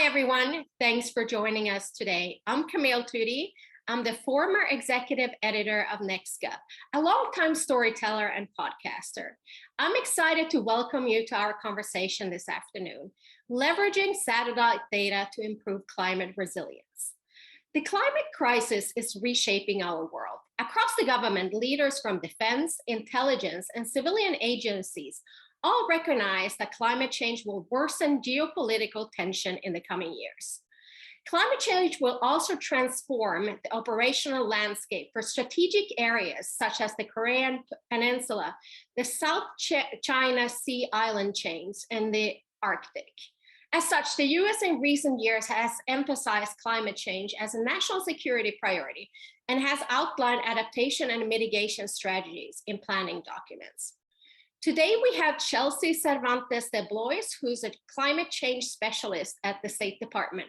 Hi, everyone. Thanks for joining us today. I'm Camille Tootie. I'm the former executive editor of NextGov, a longtime storyteller and podcaster. I'm excited to welcome you to our conversation this afternoon, leveraging satellite data to improve climate resilience. The climate crisis is reshaping our world. Across the government, leaders from defense, intelligence, and civilian agencies all recognize that climate change will worsen geopolitical tension in the coming years. Climate change will also transform the operational landscape for strategic areas such as the Korean Peninsula, the South China Sea island chains, and the Arctic. As such, the US in recent years has emphasized climate change as a national security priority and has outlined adaptation and mitigation strategies in planning documents. Today, we have Chelsea Cervantes de Blois, who's a climate change specialist at the State Department,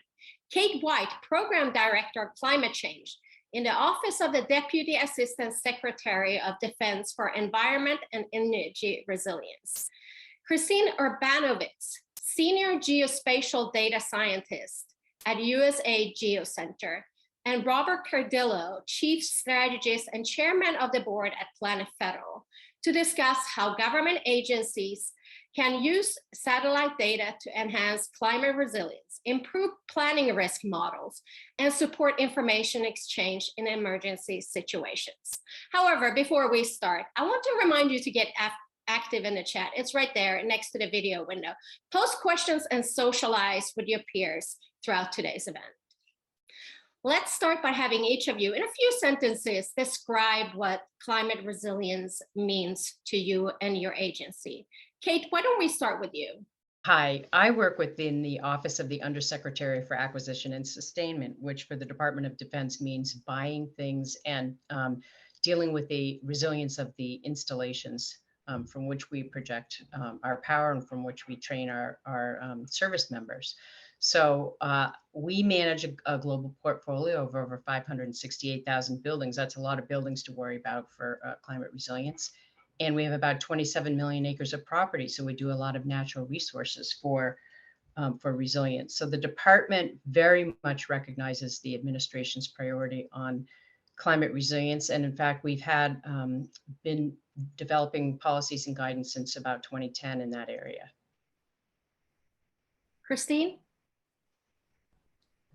Kate White, Program Director of Climate Change in the Office of the Deputy Assistant Secretary of Defense for Environment and Energy Resilience, Christine Urbanovitz, Senior Geospatial Data Scientist at USAID Geocenter, and Robert Cardillo, Chief Strategist and Chairman of the Board at Planet Federal, to discuss how government agencies can use satellite data to enhance climate resilience, improve planning risk models, and support information exchange in emergency situations. However, before we start, I want to remind you to get active in the chat. It's right there next to the video window. Post questions and socialize with your peers throughout today's event. Let's start by having each of you, in a few sentences, describe what climate resilience means to you and your agency. Kate, why don't we start with you? Hi, I work within the Office of the Undersecretary for Acquisition and Sustainment, which for the Department of Defense means buying things and dealing with the resilience of the installations from which we project our power and from which we train our service members. So we manage a global portfolio of over 568,000 buildings. That's a lot of buildings to worry about for climate resilience. And we have about 27 million acres of property. So we do a lot of natural resources for resilience. So the department very much recognizes the administration's priority on climate resilience. And in fact, we've had been developing policies and guidance since about 2010 in that area. Christine?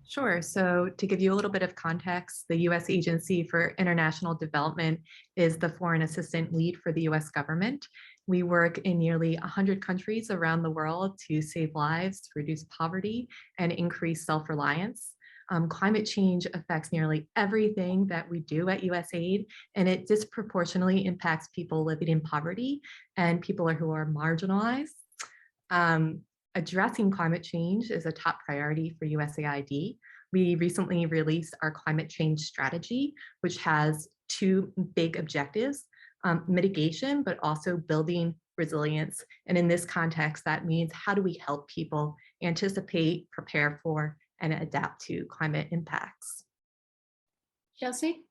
Sure. So to give you a little bit of context, the U.S. Agency for International Development is the foreign assistant lead for the U.S. government. We work in nearly 100 countries around the world to save lives, reduce poverty, and increase self-reliance. Climate change affects nearly everything that we do at USAID, and it disproportionately impacts people living in poverty and people who are marginalized. Addressing climate change is a top priority for USAID. We recently released our climate change strategy, which has two big objectives, mitigation, but also building resilience. And in this context, that means how do we help people anticipate, prepare for, and adapt to climate impacts? Chelsea?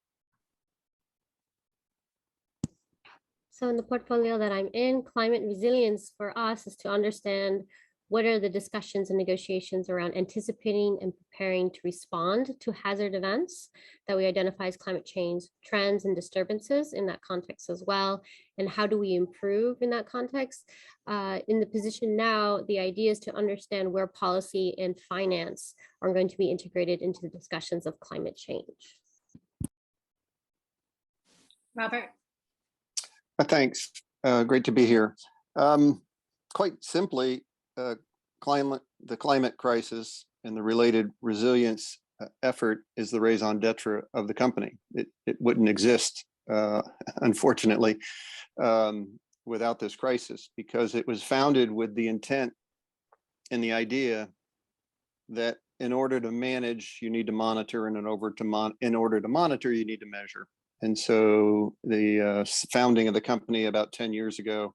So in the portfolio that I'm in, climate resilience for us is to understand what are the discussions and negotiations around anticipating and preparing to respond to hazard events that we identify as climate change trends and disturbances in that context as well, and how do we improve in that context. In the position now, the idea is to understand where policy and finance are going to be integrated into the discussions of climate change. Robert? Thanks. Great to be here. Quite simply, the climate crisis and the related resilience effort is the raison d'etre of the company. It wouldn't exist, unfortunately, without this crisis, because it was founded with the intent and the idea that in order to manage, you need to monitor, and in order to monitor, you need to measure. And so the founding of the company about 10 years ago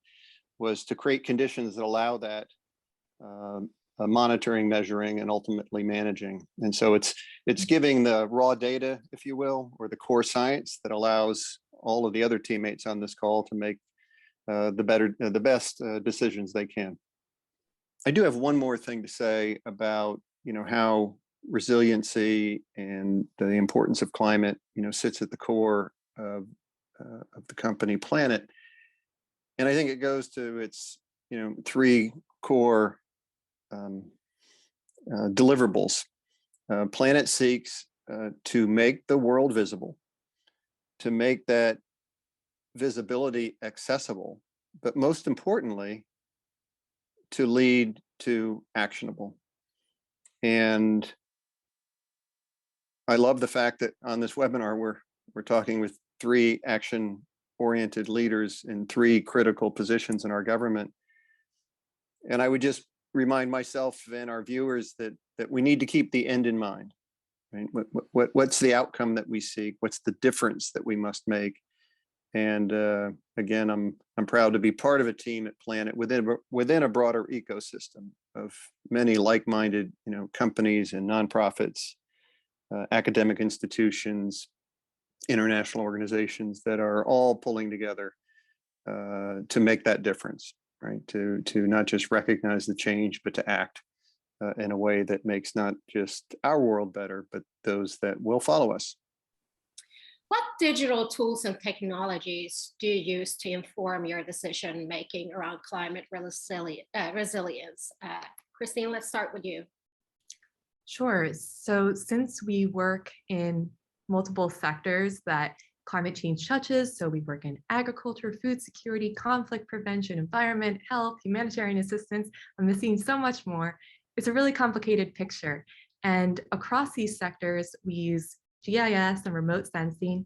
was to create conditions that allow that monitoring, measuring, and ultimately managing. And so it's giving the raw data, if you will, or the core science that allows all of the other teammates on this call to make the best decisions they can. I do have one more thing to say about how resiliency and the importance of climate, sits at the core of the company Planet. And I think it goes to its, three core deliverables. Planet seeks to make the world visible, to make that visibility accessible, but most importantly, to lead to actionable. And I love the fact that on this webinar, we're talking with three action-oriented leaders in three critical positions in our government. And I would just remind myself and our viewers that we need to keep the end in mind. Right? What's the outcome that we seek? What's the difference that we must make? And again, I'm proud to be part of a team at Planet within a broader ecosystem of many like-minded, companies and nonprofits, academic institutions, international organizations that are all pulling together to make that difference, right? To not just recognize the change, but to act in a way that makes not just our world better, but those that will follow us. What digital tools and technologies do you use to inform your decision making around climate resilience? Christine, let's start with you. Sure. So since we work in multiple sectors that climate change touches, so we work in agriculture, food security, conflict prevention, environment, health, humanitarian assistance, I'm missing so much more. It's a really complicated picture. And across these sectors, we use GIS and remote sensing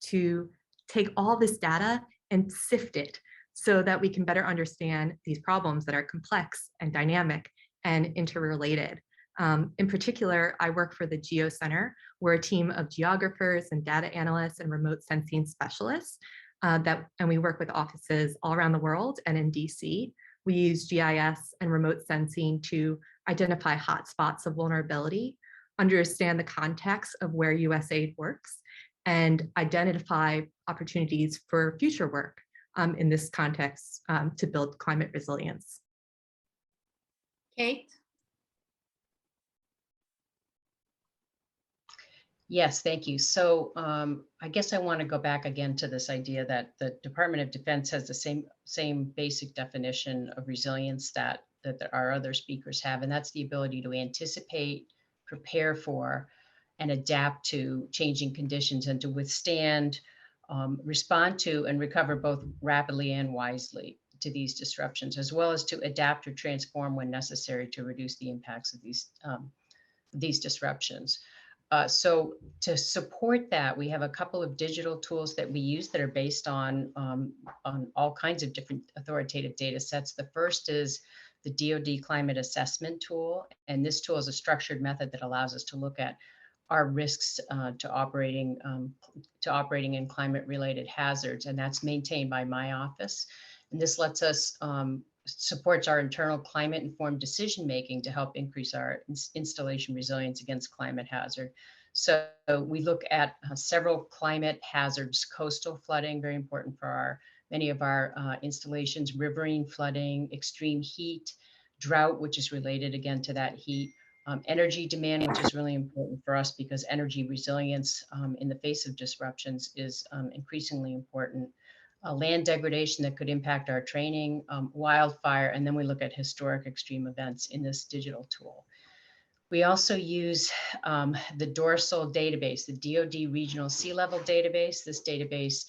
to take all this data and sift it so that we can better understand these problems that are complex and dynamic and interrelated. In particular, I work for the Geo Center. We're a team of geographers and data analysts and remote sensing specialists and we work with offices all around the world and in DC. We use GIS and remote sensing to identify hotspots of vulnerability, understand the context of where USAID works, and identify opportunities for future work in this context to build climate resilience. Kate? Yes, thank you. So I guess I want to go back again to this idea that the Department of Defense has the same basic definition of resilience that our other speakers have, and that's the ability to anticipate, prepare for, and adapt to changing conditions and to withstand, respond to, and recover both rapidly and wisely to these disruptions, as well as to adapt or transform when necessary to reduce the impacts of these disruptions. So to support that, we have a couple of digital tools that we use that are based on all kinds of different authoritative data sets. The first is the DoD Climate Assessment Tool, and this tool is a structured method that allows us to look at our risks to operating in climate-related hazards, and that's maintained by my office. And this lets us supports our internal climate-informed decision-making to help increase our installation resilience against climate hazard. So we look at several climate hazards: coastal flooding, very important for many of our installations, riverine flooding, extreme heat, drought, which is related again to that heat, energy demand, which is really important for us because energy resilience in the face of disruptions is increasingly important. Land degradation that could impact our training, wildfire, and then we look at historic extreme events in this digital tool. We also use the Dorsal Database, the DoD Regional Sea Level Database. This database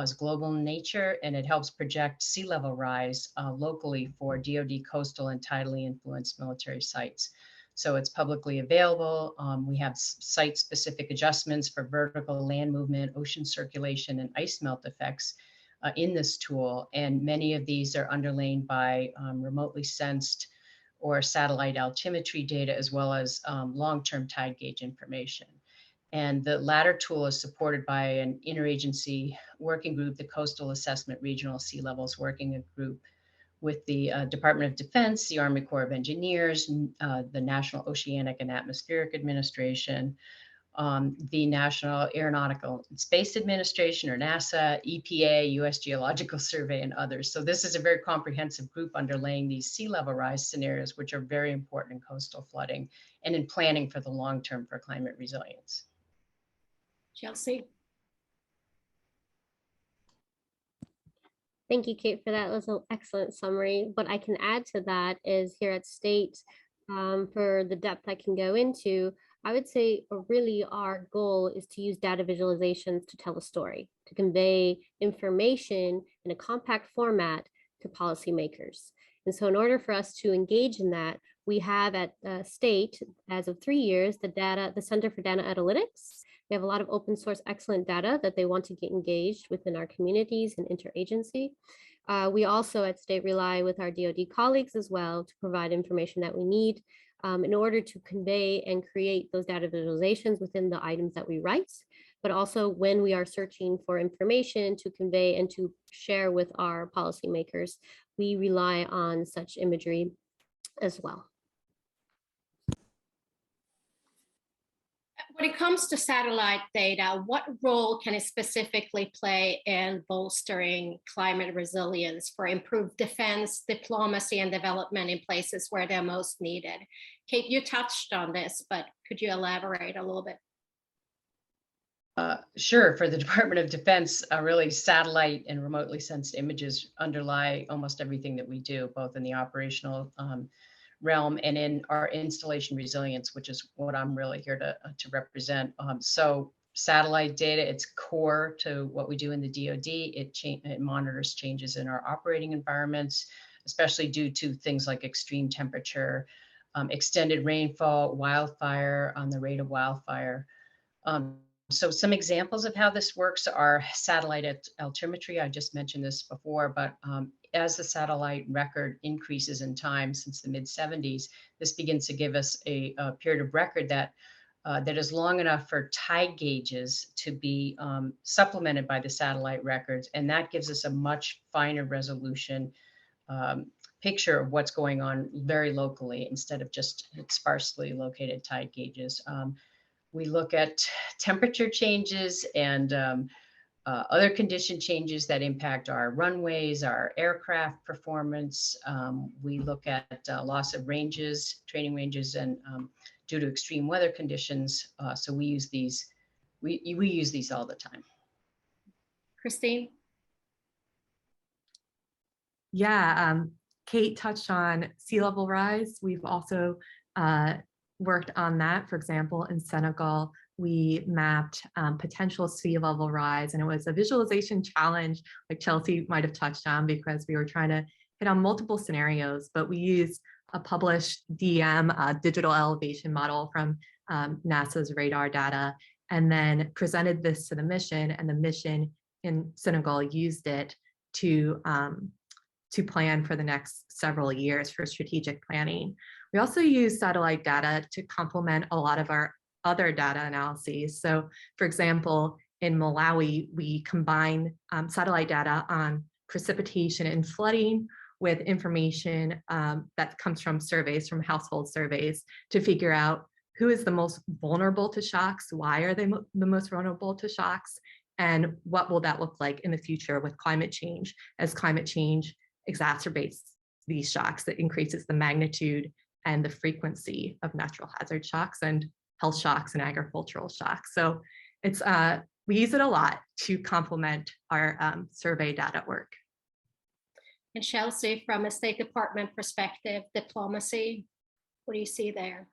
is global in nature, and it helps project sea level rise locally for DoD coastal and tidally influenced military sites. So it's publicly available. We have site-specific adjustments for vertical land movement, ocean circulation, and ice melt effects in this tool, and many of these are underlain by remotely sensed or satellite altimetry data, as well as long-term tide gauge information. And the latter tool is supported by an interagency working group, the Coastal Assessment Regional Sea Levels Working Group, with the Department of Defense, the Army Corps of Engineers, the National Oceanic and Atmospheric Administration, the National Aeronautical and Space Administration, or NASA, EPA, U.S. Geological Survey, and others. So this is a very comprehensive group underlaying these sea level rise scenarios, which are very important in coastal flooding and in planning for the long term for climate resilience. Chelsea. Thank you, Kate, for that. That was an excellent summary. What I can add to that is here at State, for the depth I can go into, I would say really our goal is to use data visualizations to tell a story, to convey information in a compact format to policymakers. And so in order for us to engage in that, we have at State, as of 3 years, the Center for Data Analytics. We have a lot of open source, excellent data that they want to get engaged within our communities and interagency. We also at State rely with our DoD colleagues as well to provide information that we need in order to convey and create those data visualizations within the items that we write, but also when we are searching for information to convey and to share with our policymakers, we rely on such imagery as well. When it comes to satellite data, what role can it specifically play in bolstering climate resilience for improved defense, diplomacy, and development in places where they're most needed? Kate, you touched on this, but could you elaborate a little bit? Sure. For the Department of Defense, really satellite and remotely sensed images underlie almost everything that we do, both in the operational realm and in our installation resilience, which is what I'm really here to represent. So satellite data, it's core to what we do in the DoD. It monitors changes in our operating environments, especially due to things like extreme temperature, extended rainfall, wildfire, on the rate of wildfire. So some examples of how this works are satellite altimetry. I just mentioned this before, but as the satellite record increases in time since the mid-70s, this begins to give us a period of record that is long enough for tide gauges to be supplemented by the satellite records. And that gives us a much finer resolution picture of what's going on very locally instead of just sparsely located tide gauges. We look at temperature changes and other condition changes that impact our runways, our aircraft performance. We look at loss of ranges, training ranges, and due to extreme weather conditions. So we use these. We use these all the time. Christine? Yeah, Kate touched on sea level rise. We've also worked on that. For example, in Senegal, we mapped potential sea level rise, and it was a visualization challenge, like Chelsea might have touched on, because we were trying to hit on multiple scenarios, but we used a published digital elevation model from NASA's radar data, and then presented this to the mission, and the mission in Senegal used it to plan for the next several years for strategic planning. We also use satellite data to complement a lot of our other data analyses. So for example, in Malawi, we combine satellite data on precipitation and flooding with information that comes from surveys, from household surveys, to figure out who is the most vulnerable to shocks, why are they the most vulnerable to shocks, and what will that look like in the future with climate change, as climate change exacerbates these shocks, that increases the magnitude and the frequency of natural hazard shocks and health shocks and agricultural shocks. So it's we use it a lot to complement our survey data work. And Chelsea, from a State Department perspective, diplomacy, what do you see there?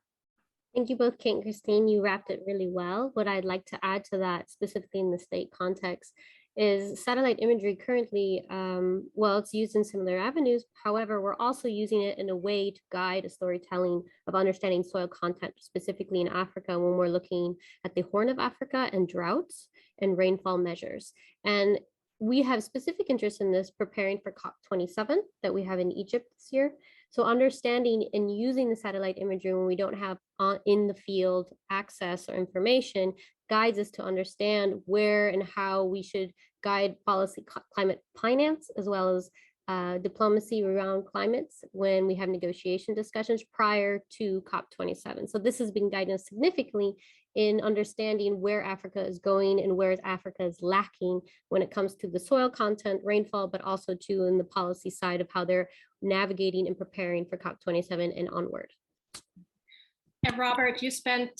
Thank you both, Kate and Christine. You wrapped it really well. What I'd like to add to that, specifically in the state context, is satellite imagery currently, well, it's used in similar avenues. However, we're also using it in a way to guide a storytelling of understanding soil content, specifically in Africa, when we're looking at the Horn of Africa and droughts and rainfall measures. And we have specific interest in this preparing for COP27 that we have in Egypt this year. So understanding and using the satellite imagery when we don't have in the field access or information guides us to understand where and how we should guide policy climate finance, as well as diplomacy around climates when we have negotiation discussions prior to COP27. So this has been guiding us significantly in understanding where Africa is going and where Africa is lacking when it comes to the soil content, rainfall, but also too in the policy side of how they're navigating and preparing for COP27 and onward. And Robert, you spent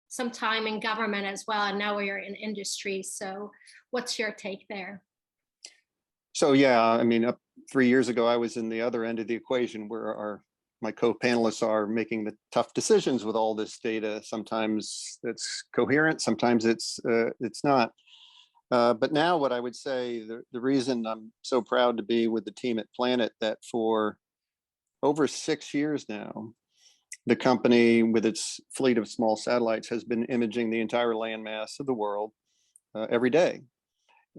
some time in government as well, and now you're in industry. So what's your take there? So yeah, I mean, 3 years ago, I was in the other end of the equation where my co-panelists are making the tough decisions with all this data. Sometimes it's coherent, sometimes it's not. But now what I would say, the reason I'm so proud to be with the team at Planet, that for over 6 years now, the company with its fleet of small satellites has been imaging the entire landmass of the world every day.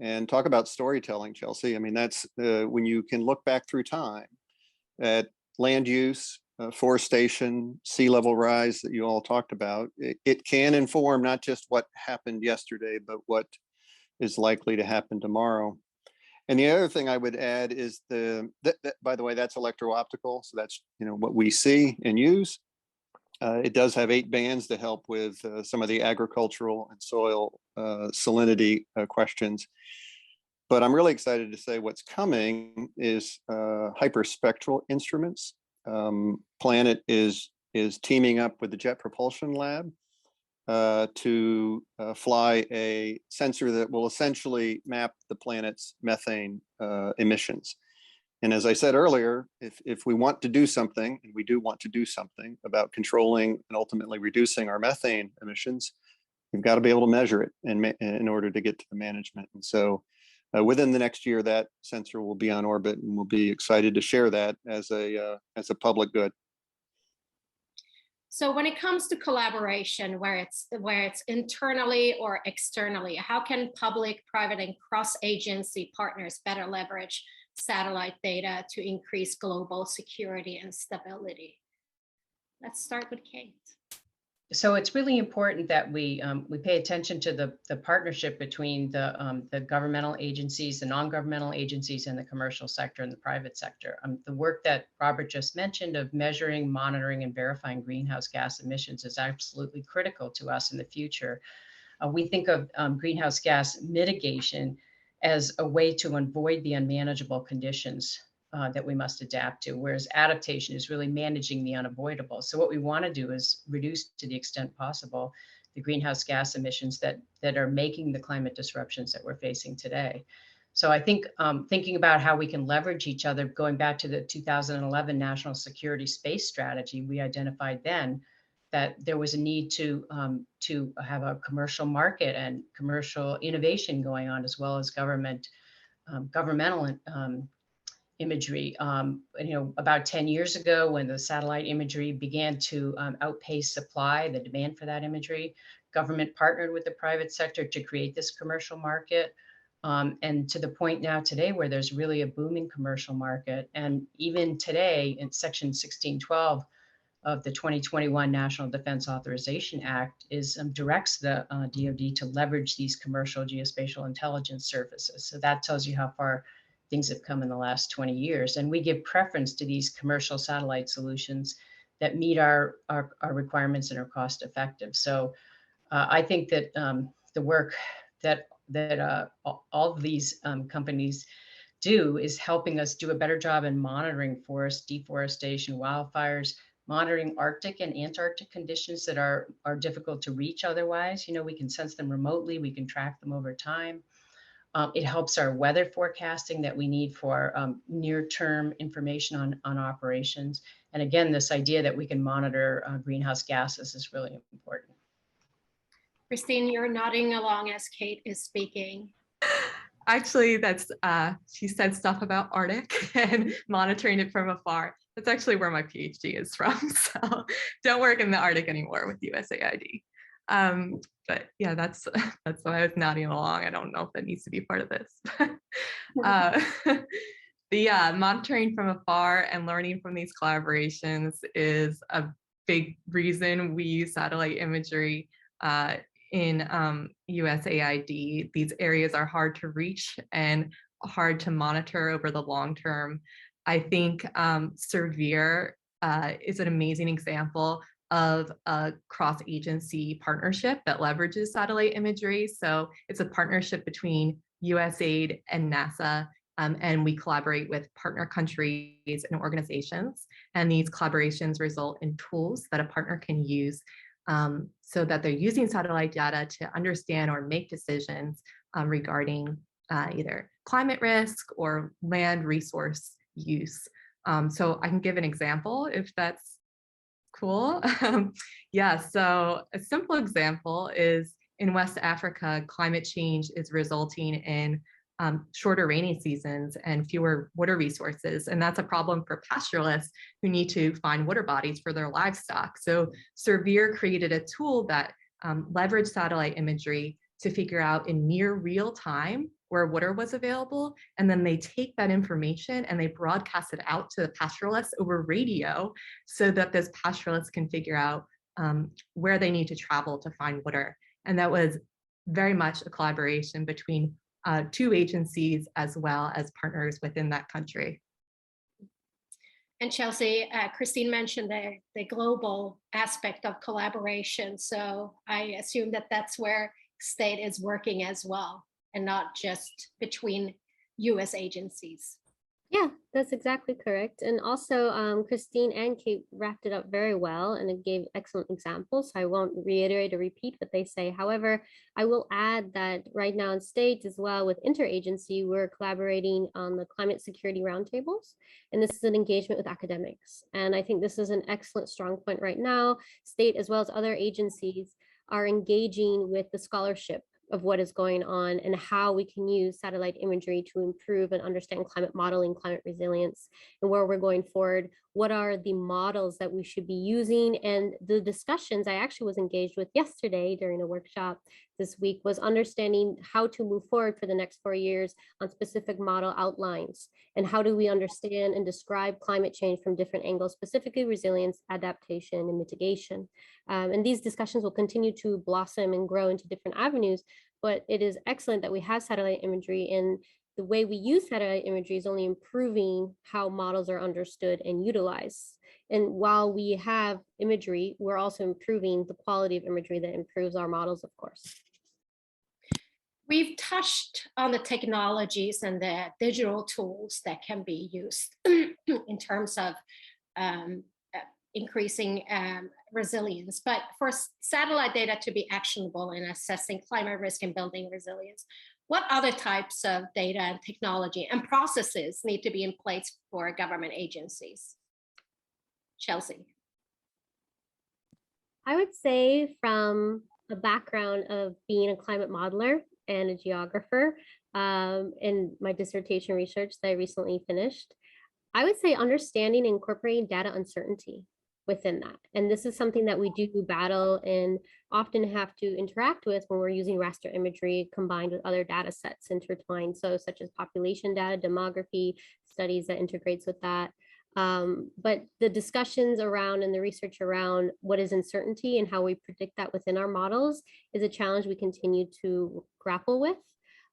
And talk about storytelling, Chelsea. I mean, that's when you can look back through time at land use, forestation, sea level rise that you all talked about. It can inform not just what happened yesterday, but what is likely to happen tomorrow. And the other thing I would add is by the way, that's electro-optical. So that's, what we see and use. It does have 8 bands to help with some of the agricultural and soil salinity questions. But I'm really excited to say what's coming is hyperspectral instruments. Planet is teaming up with the Jet Propulsion Lab to fly a sensor that will essentially map the planet's methane emissions. And as I said earlier, if we want to do something, and we do want to do something about controlling and ultimately reducing our methane emissions, we've got to be able to measure it in order to get to the management. And so within the next year, that sensor will be on orbit, and we'll be excited to share that as a public good. So when it comes to collaboration, where it's internally or externally, how can public, private, and cross-agency partners better leverage satellite data to increase global security and stability? Let's start with Kate. So it's really important that we pay attention to the partnership between the governmental agencies, the non-governmental agencies, and the commercial sector and the private sector. The work that Robert just mentioned of measuring, monitoring, and verifying greenhouse gas emissions is absolutely critical to us in the future. We think of greenhouse gas mitigation as a way to avoid the unmanageable conditions that we must adapt to, whereas adaptation is really managing the unavoidable. So what we want to do is reduce to the extent possible the greenhouse gas emissions that are making the climate disruptions that we're facing today. So I think thinking about how we can leverage each other, going back to the 2011 National Security Space Strategy, we identified then that there was a need to have a commercial market and commercial innovation going on, as well as governmental imagery. About 10 years ago, when the satellite imagery began to outpace supply, the demand for that imagery, government partnered with the private sector to create this commercial market. And to the point now today where there's really a booming commercial market. And even today in Section 1612 of the 2021 National Defense Authorization Act directs the DoD to leverage these commercial geospatial intelligence services. So that tells you how far things have come in the last 20 years. And we give preference to these commercial satellite solutions that meet our requirements and are cost effective. So I think that the work that all of these companies do is helping us do a better job in monitoring forest deforestation, wildfires, monitoring Arctic and Antarctic conditions that are difficult to reach otherwise. We can sense them remotely, we can track them over time. It helps our weather forecasting that we need for near-term information on operations. And again, this idea that we can monitor greenhouse gases is really important. Christine, you're nodding along as Kate is speaking. Actually, that's she said stuff about Arctic and monitoring it from afar. That's actually where my PhD is from. So don't work in the Arctic anymore with USAID. But yeah, that's why I was nodding along. I don't know if that needs to be part of this. The monitoring from afar and learning from these collaborations is a big reason we use satellite imagery in USAID. These areas are hard to reach, and hard to monitor over the long term. I think Severe is an amazing example of a cross-agency partnership that leverages satellite imagery. So it's a partnership between USAID and NASA, and we collaborate with partner countries and organizations. And these collaborations result in tools that a partner can use so that they're using satellite data to understand or make decisions regarding either climate risk or land resource use. So I can give an example if that's cool. Yeah, so a simple example is in West Africa, climate change is resulting in shorter rainy seasons and fewer water resources. And that's a problem for pastoralists who need to find water bodies for their livestock. So Severe created a tool that leveraged satellite imagery to figure out in near real time where water was available. And then they take that information and they broadcast it out to the pastoralists over radio so that those pastoralists can figure out where they need to travel to find water. And that was very much a collaboration between two agencies as well as partners within that country. And Chelsea, Christine mentioned the global aspect of collaboration. So I assume that that's where state is working as well, and not just between US agencies. Yeah, that's exactly correct. And also, Christine and Kate wrapped it up very well, and it gave excellent examples. So I won't reiterate or repeat what they say. However, I will add that right now in state as well with interagency, we're collaborating on the climate security roundtables. And this is an engagement with academics. And I think this is an excellent strong point right now. State as well as other agencies are engaging with the scholarship of what is going on and how we can use satellite imagery to improve and understand climate modeling, climate resilience, and where we're going forward. What are the models that we should be using? And the discussions I actually was engaged with yesterday during a workshop this week was understanding how to move forward for the next 4 years on specific model outlines. And how do we understand and describe climate change from different angles, specifically resilience, adaptation, and mitigation. And these discussions will continue to blossom and grow into different avenues, but it is excellent that we have satellite imagery, and the way we use satellite imagery is only improving how models are understood and utilized. And while we have imagery, we're also improving the quality of imagery that improves our models, of course. We've touched on the technologies and the digital tools that can be used in terms of increasing resilience, but for satellite data to be actionable in assessing climate risk and building resilience, what other types of data and technology and processes need to be in place for government agencies? Chelsea. I would say from a background of being a climate modeler and a geographer in my dissertation research that I recently finished, I would say understanding and incorporating data uncertainty within that. And this is something that we do battle and often have to interact with when we're using raster imagery combined with other data sets intertwined. So such as population data, demography, studies that integrates with that. But the discussions around and the research around what is uncertainty and how we predict that within our models is a challenge we continue to grapple with.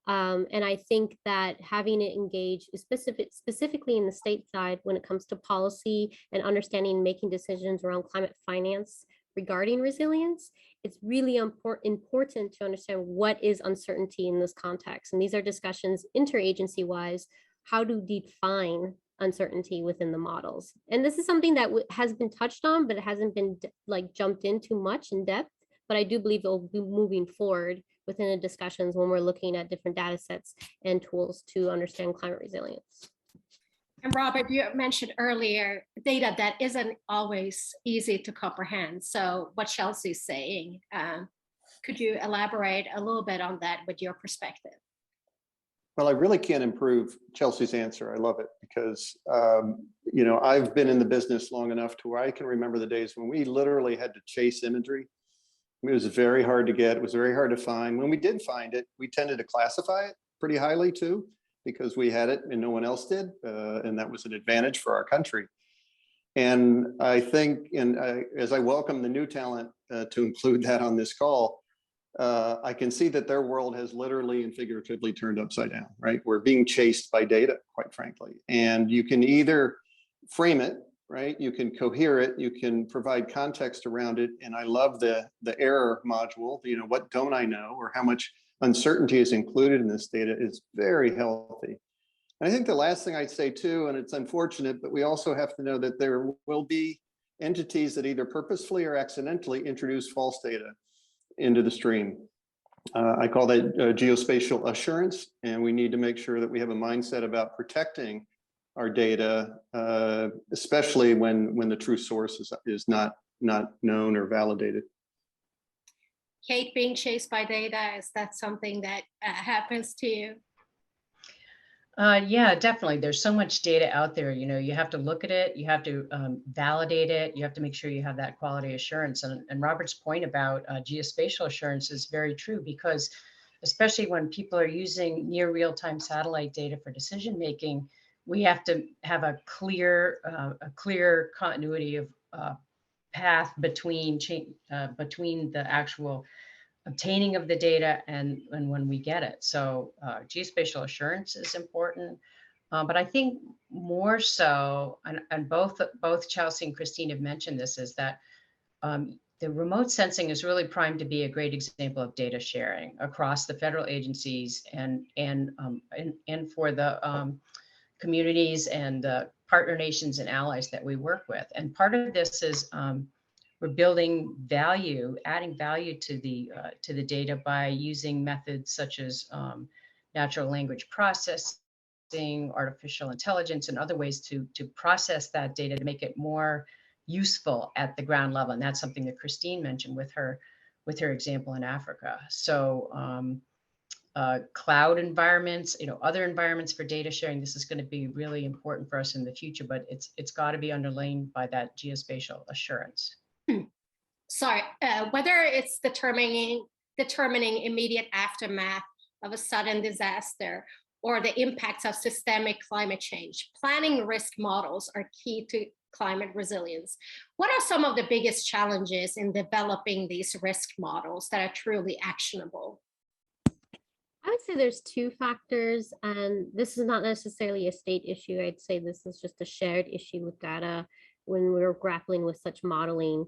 And I think that having it engage specifically in the state side when it comes to policy and understanding and making decisions around climate finance regarding resilience, it's really important to understand what is uncertainty in this context. And these are discussions interagency wise, how to define uncertainty within the models. And this is something that has been touched on, but it hasn't been like jumped into much in depth. But I do believe it will be moving forward within the discussions when we're looking at different data sets and tools to understand climate resilience. And Robert, you mentioned earlier data that isn't always easy to comprehend. So what Chelsea's saying, could you elaborate a little bit on that with your perspective? Well, I really can't improve Chelsea's answer. I love it because, you know, I've been in the business long enough to where I can remember the days when we literally had to chase imagery. It was very hard to get. It was very hard to find. When we did find it, we tended to classify it pretty highly too, because we had it and no one else did. And that was an advantage for our country. And I think, and as I welcome the new talent to include that on this call, I can see that their world has literally and figuratively turned upside down, right? We're being chased by data, quite frankly. And you can either frame it, right? You can cohere it, you can provide context around it. And I love the error module, what don't I know, or how much uncertainty is included in this data is very healthy. And I think the last thing I'd say too, and it's unfortunate, but we also have to know that there will be entities that either purposefully or accidentally introduce false data into the stream. I call that geospatial assurance, and we need to make sure that we have a mindset about protecting our data, especially when the true source is not known or validated. Kate, being chased by data, is that something that happens to you? Yeah, definitely. There's so much data out there. You have to look at it, you have to validate it, you have to make sure you have that quality assurance. And Robert's point about geospatial assurance is very true, because especially when people are using near real-time satellite data for decision making, we have to have a clear continuity of path between the actual obtaining of the data and when we get it. So geospatial assurance is important, but I think more so, and both Chelsea and Christine have mentioned this, is that the remote sensing is really primed to be a great example of data sharing across the federal agencies and for the communities and the partner nations and allies that we work with. And part of this is we're building value, adding value to the data by using methods such as natural language processing, artificial intelligence, and other ways to process that data to make it more useful at the ground level. And that's something that Christine mentioned with her example in Africa. So cloud environments, other environments for data sharing, this is going to be really important for us in the future, but it's got to be underlain by that geospatial assurance. Sorry, whether it's determining immediate aftermath of a sudden disaster or the impacts of systemic climate change, planning risk models are key to climate resilience. What are some of the biggest challenges in developing these risk models that are truly actionable? I would say there's two factors, and this is not necessarily a state issue. I'd say this is just a shared issue with data when we're grappling with such modeling.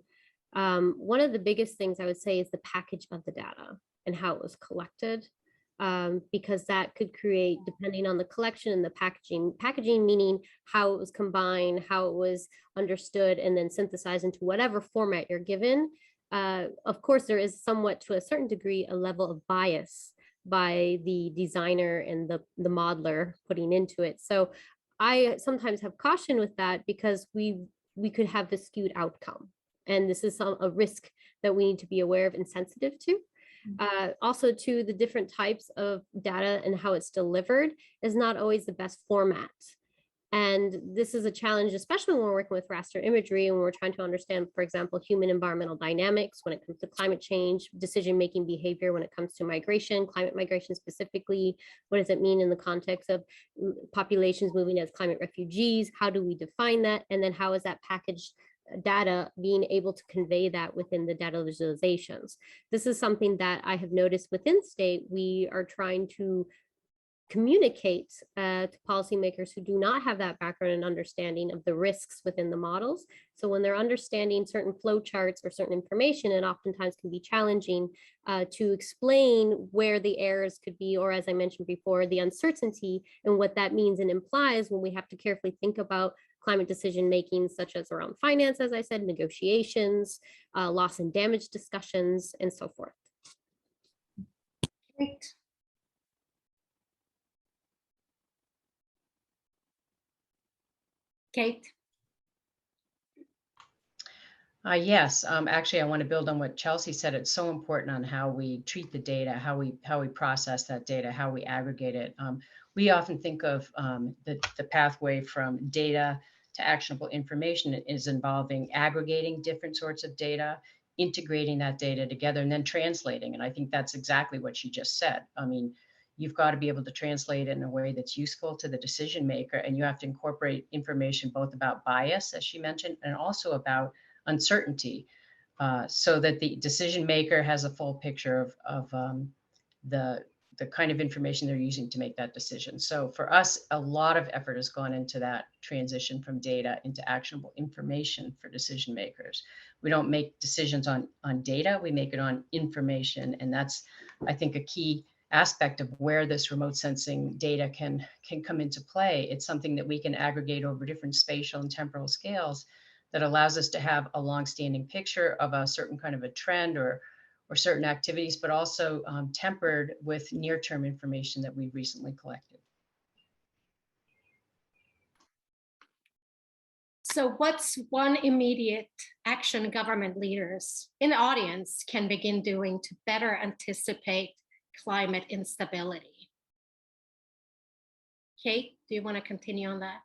One of the biggest things I would say is the package of the data and how it was collected, because that could create, depending on the collection and the packaging meaning how it was combined, how it was understood, and then synthesized into whatever format you're given. Of course, there is somewhat, to a certain degree, a level of bias by the designer and the modeler putting into it. So I sometimes have caution with that, because we could have the skewed outcome. And this is a risk that we need to be aware of and sensitive to. Also, to the different types of data and how it's delivered is not always the best format. And this is a challenge, especially when we're working with raster imagery and we're trying to understand, for example, human environmental dynamics when it comes to climate change, decision-making behavior when it comes to migration, climate migration specifically. What does it mean in the context of populations moving as climate refugees? How do we define that? And then how is that packaged data being able to convey that within the data visualizations? This is something that I have noticed within state. We are trying to communicate to policymakers who do not have that background and understanding of the risks within the models. So when they're understanding certain flow charts or certain information, it oftentimes can be challenging to explain where the errors could be, or as I mentioned before, the uncertainty and what that means and implies when we have to carefully think about climate decision making, such as around finance, as I said, negotiations, loss and damage discussions, and so forth. Great. Kate? Yes, actually, I want to build on what Chelsea said. It's so important on how we treat the data, how we process that data, how we aggregate it. We often think of the pathway from data to actionable information is involving aggregating different sorts of data, integrating that data together, and then translating. And I think that's exactly what she just said. I mean, you've got to be able to translate it in a way that's useful to the decision maker, and you have to incorporate information both about bias, as she mentioned, and also about uncertainty. so that the decision maker has a full picture of the kind of information they're using to make that decision. So for us, a lot of effort has gone into that transition from data into actionable information for decision makers. We don't make decisions on data, we make it on information. And that's, I think, a key aspect of where this remote sensing data can come into play. It's something that we can aggregate over different spatial and temporal scales that allows us to have a long-standing picture of a certain kind of a trend or certain activities, but also tempered with near-term information that we've recently collected. So what's one immediate action government leaders in the audience can begin doing to better anticipate climate instability? Kate, do you want to continue on that?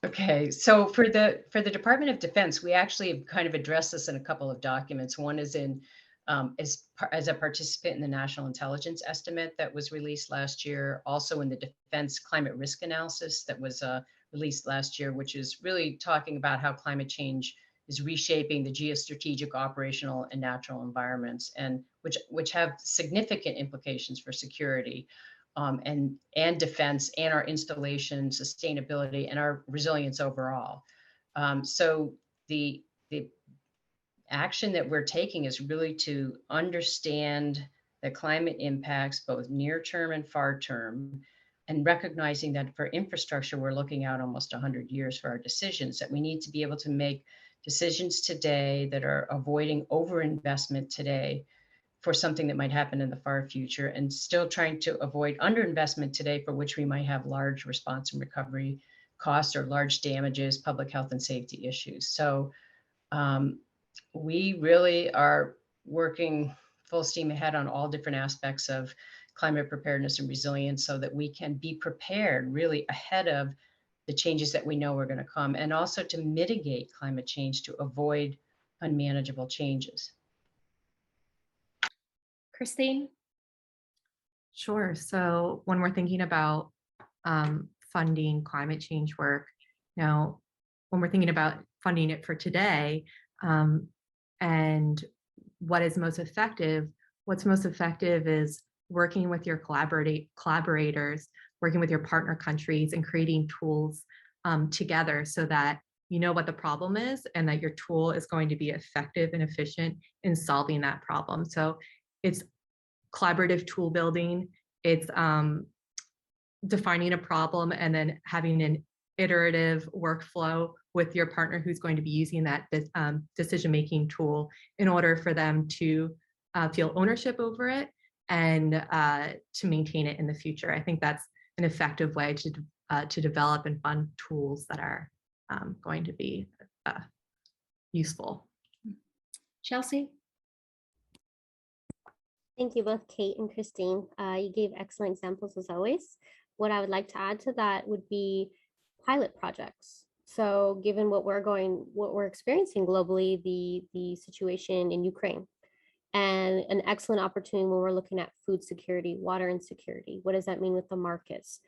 Okay, so for the Department of Defense, we actually have kind of addressed this in a couple of documents. One is in as a participant in the National Intelligence Estimate that was released last year, also in the Defense Climate Risk Analysis that was released last year, which is really talking about how climate change is reshaping the geostrategic, operational, and natural environments, and which have significant implications for security. And defense and our installation sustainability and our resilience overall. So the action that we're taking is really to understand the climate impacts, both near term and far term, and recognizing that for infrastructure, we're looking out almost 100 years for our decisions, that we need to be able to make decisions today that are avoiding overinvestment today for something that might happen in the far future, and still trying to avoid underinvestment today for which we might have large response and recovery costs or large damages, public health and safety issues. So we really are working full steam ahead on all different aspects of climate preparedness and resilience so that we can be prepared really ahead of the changes that we know are going to come, and also to mitigate climate change to avoid unmanageable changes. Christine? Sure. So when we're thinking about funding climate change work, now, when we're thinking about funding it for today and what is most effective, what's most effective is working with your collaborators, working with your partner countries, and creating tools together so that you know what the problem is and that your tool is going to be effective and efficient in solving that problem. So it's collaborative tool building, it's defining a problem and then having an iterative workflow with your partner who's going to be using that decision-making tool in order for them to feel ownership over it and to maintain it in the future. I think that's an effective way to develop and fund tools that are going to be useful. Chelsea? Thank you both, Kate and Christine. You gave excellent examples as always. What I would like to add to that would be pilot projects. So given what we're experiencing globally, the situation in Ukraine, and an excellent opportunity when we're looking at food security, water insecurity. What does that mean with the markets?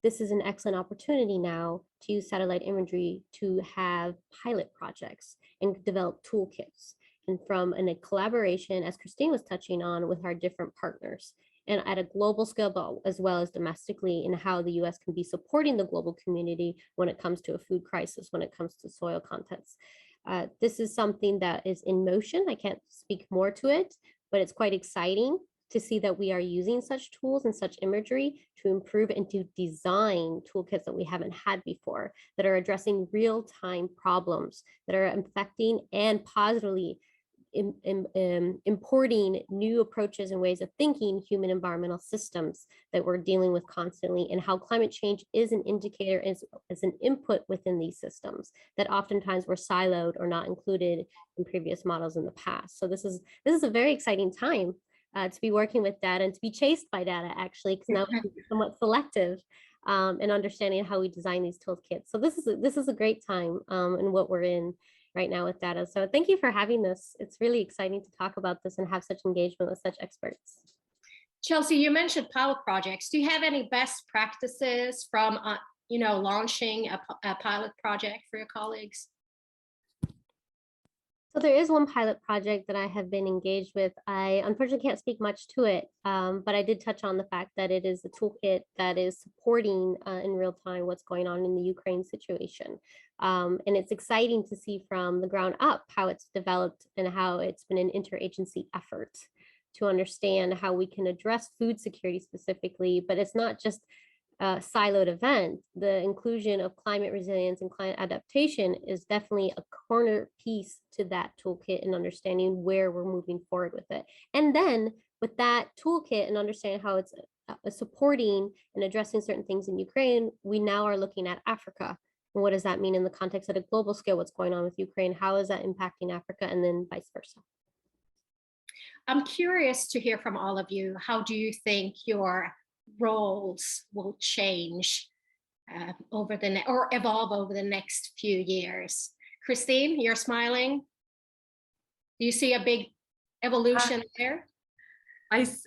This is an excellent opportunity now to use satellite imagery to have pilot projects and develop toolkits. And from a collaboration, as Christine was touching on, with our different partners, and at a global scale, but as well as domestically, in how the US can be supporting the global community when it comes to a food crisis, when it comes to soil contents. This is something that is in motion. I can't speak more to it, but it's quite exciting to see that we are using such tools and such imagery to improve and to design toolkits that we haven't had before, that are addressing real-time problems, that are affecting and positively importing new approaches and ways of thinking human environmental systems that we're dealing with constantly, and how climate change is an indicator, as an input within these systems that oftentimes were siloed or not included in previous models in the past. So this is a very exciting time to be working with data and to be chased by data, actually, because now we're somewhat selective and understanding how we design these toolkits. So this is a great time in what we're in right now with data. So thank you for having this. It's really exciting to talk about this and have such engagement with such experts. Chelsea, you mentioned pilot projects. Do you have any best practices from launching a pilot project for your colleagues? So there is one pilot project that I have been engaged with. I unfortunately can't speak much to it, but I did touch on the fact that it is a toolkit that is supporting in real time what's going on in the Ukraine situation. And it's exciting to see from the ground up how it's developed and how it's been an interagency effort to understand how we can address food security specifically, but it's not just siloed event. The inclusion of climate resilience and climate adaptation is definitely a corner piece to that toolkit and understanding where we're moving forward with it. And then with that toolkit and understanding how it's supporting and addressing certain things in Ukraine, we now are looking at Africa. And what does that mean in the context at a global scale? What's going on with Ukraine? How is that impacting Africa? And then vice versa. I'm curious to hear from all of you. How do you think your roles will change over or evolve over the next few years? Christine, you're smiling. Do you see a big evolution there?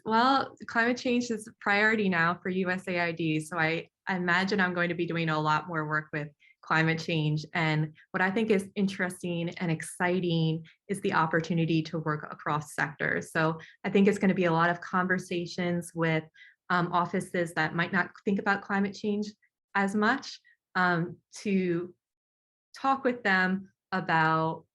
Well, climate change is a priority now for USAID. So I imagine I'm going to be doing a lot more work with climate change. And what I think is interesting and exciting is the opportunity to work across sectors. So I think it's going to be a lot of conversations with offices that might not think about climate change as much, to talk with them about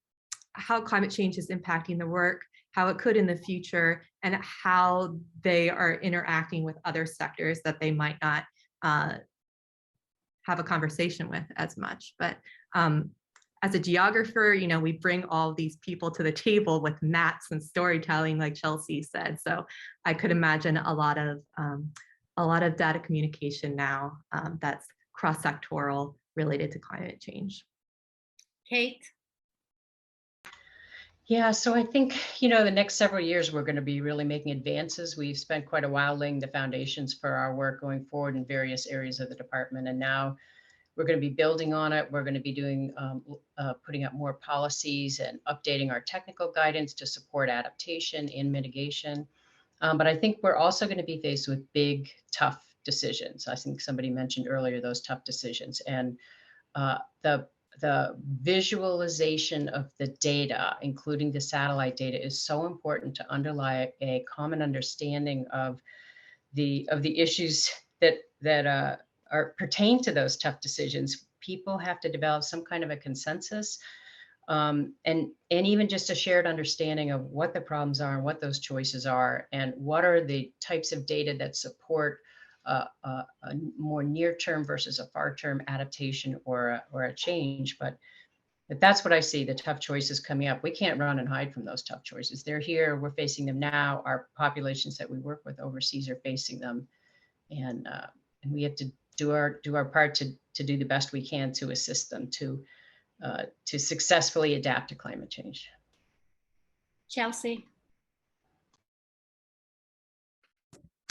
how climate change is impacting the work, how it could in the future, and how they are interacting with other sectors that they might not have a conversation with as much. But as a geographer, we bring all these people to the table with maps and storytelling, like Chelsea said. So I could imagine a lot of data communication now that's cross-sectoral related to climate change. Kate? Yeah, so I think, the next several years, we're going to be really making advances. We've spent quite a while laying the foundations for our work going forward in various areas of the department. And now we're going to be building on it. We're going to be doing, putting up more policies and updating our technical guidance to support adaptation and mitigation. But I think we're also going to be faced with big, tough decisions. I think somebody mentioned earlier those tough decisions. And the visualization of the data, including the satellite data, is so important to underlie a common understanding of the issues that pertain to those tough decisions. People have to develop some kind of a consensus, and even just a shared understanding of what the problems are and what those choices are, and what are the types of data that support a more near-term versus a far-term adaptation or a change. But that's what I see, the tough choices coming up. We can't run and hide from those tough choices. They're here, we're facing them now. Our populations that we work with overseas are facing them. And we have to do our part to do the best we can to assist them to successfully adapt to climate change. Chelsea?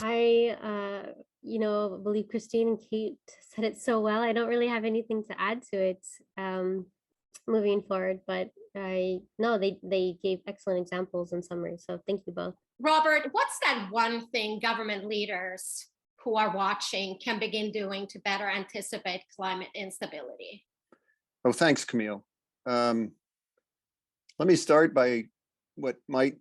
I believe Christine and Kate said it so well. I don't really have anything to add to it moving forward, but they gave excellent examples in summary. So thank you both. Robert, what's that one thing government leaders who are watching can begin doing to better anticipate climate instability? Oh, thanks, Camille. Let me start by what might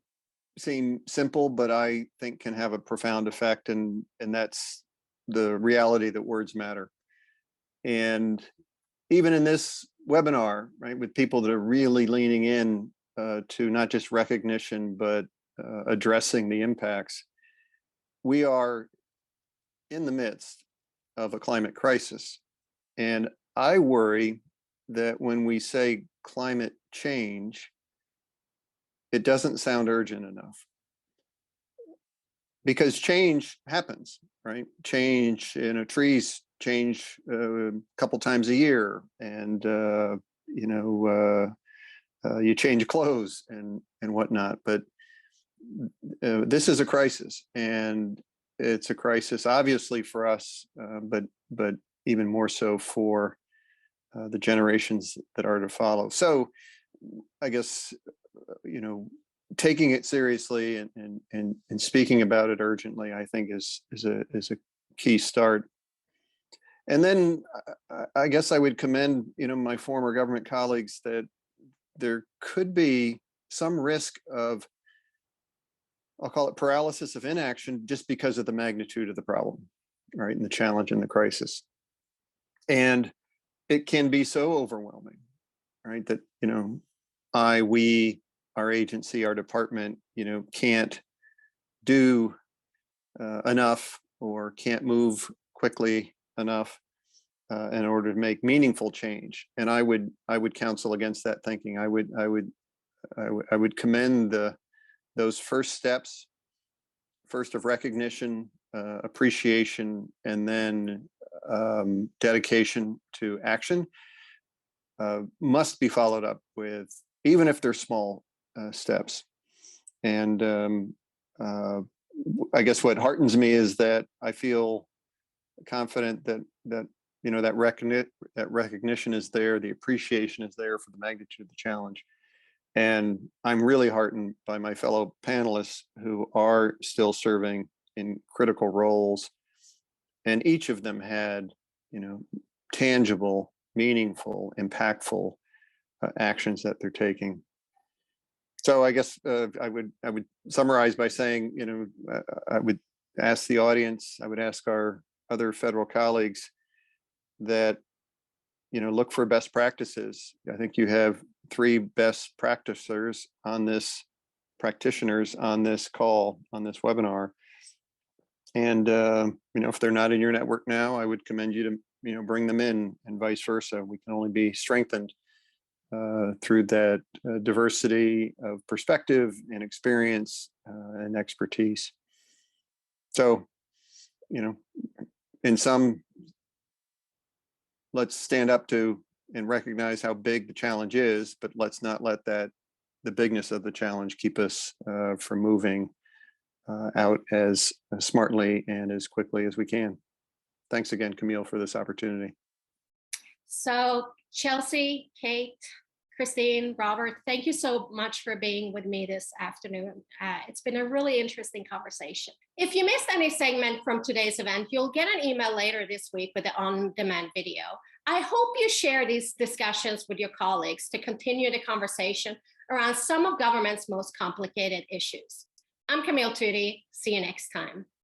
seem simple, but I think can have a profound effect, and that's the reality that words matter. And even in this webinar, right, with people that are really leaning in to not just recognition, but addressing the impacts, we are in the midst of a climate crisis. And I worry that when we say climate change, it doesn't sound urgent enough, because change happens, right? Change, trees change a couple times a year, and you change clothes and whatnot. But this is a crisis, and it's a crisis obviously for us, but even more so for the generations that are to follow. So I guess taking it seriously and speaking about it urgently, I think is a key start. And then I guess I would commend my former government colleagues that there could be some risk of, I'll call it paralysis of inaction, just because of the magnitude of the problem, right, and the challenge and the crisis. And it can be so overwhelming, right, that, we, our agency, our department, can't do enough, or can't move quickly enough in order to make meaningful change. And I would counsel against that thinking. I would commend those first steps, first of recognition, appreciation, and then dedication to action, must be followed up with, even if they're small steps. And I guess what heartens me is that I feel confident that recognition is there, the appreciation is there for the magnitude of the challenge. And I'm really heartened by my fellow panelists who are still serving in critical roles. And each of them had, tangible, meaningful, impactful actions that they're taking. So I guess I would summarize by saying, I would ask the audience, I would ask our other federal colleagues that, look for best practices. I think you have 3 best practitioners on this call, on this webinar. And, if they're not in your network now, I would commend you to, bring them in, and vice versa. We can only be strengthened through that diversity of perspective and experience and expertise. So, in sum, let's stand up to and recognize how big the challenge is, but let's not let the bigness of the challenge keep us from moving out as smartly and as quickly as we can. Thanks again, Camille, for this opportunity. So Chelsea, Kate, Christine, Robert, thank you so much for being with me this afternoon. It's been a really interesting conversation. If you missed any segment from today's event, you'll get an email later this week with the on-demand video. I hope you share these discussions with your colleagues to continue the conversation around some of government's most complicated issues. I'm Camille Tutti. See you next time.